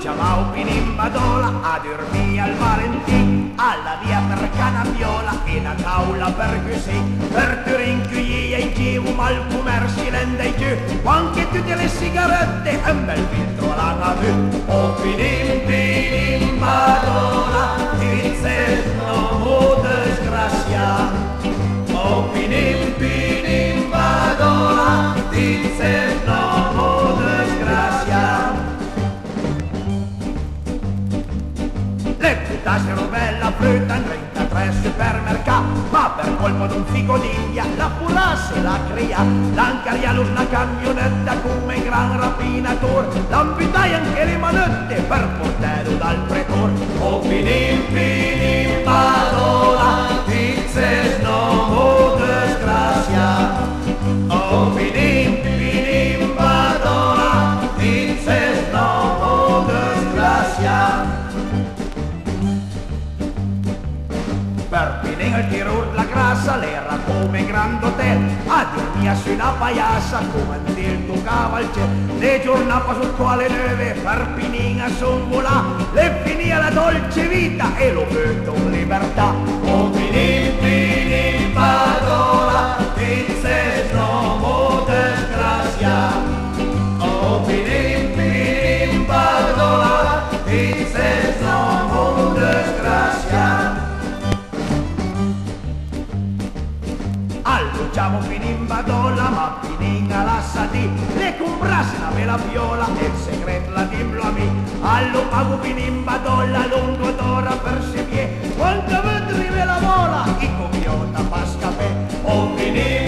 chiamavo Pinimbadola a dormire al Valentì, alla via per Canaviola e una tavola per così, per te rinchiugli e giù, ma il commercio rende giù, anche tutte le sigarette e un bel filtro alla nave. Oh Pinimbadola, dice no mo disgrazia. Oh Pinimbadola, dice no mo disgrazia. Le putasero bella frutta in 33 supermercati, ma per colpo d'un fico d'India la purasse la cria. L'ancaria una camionetta come gran rapinator, l'ambitai anche le manette per portarlo dal pretor. Oh Pinimbadola, dices no mo disgrazia. Oh Pinimbadola, dices no mo disgrazia. Per finire il tirur la grassa l'era come grand hotel, a dormire su una paiassa come il tuo cavalce. Le giornate sul quale neve per finire a sonvola, le finia la dolce vita e lo vedo libertà. Oh Pinimbadola, dices no mo disgrazia. Oh Pinimbadola, dices no mo disgrazia. Alloggiamo Pinimbadola, ma Pininga lassati, le comprase una bella viola e il segreto la dimblo a me. All'umago Pinimbadola, lungo d'ora per se vie, quando vedrì la vola, i comiota pascapè. Oh Pinimbadola,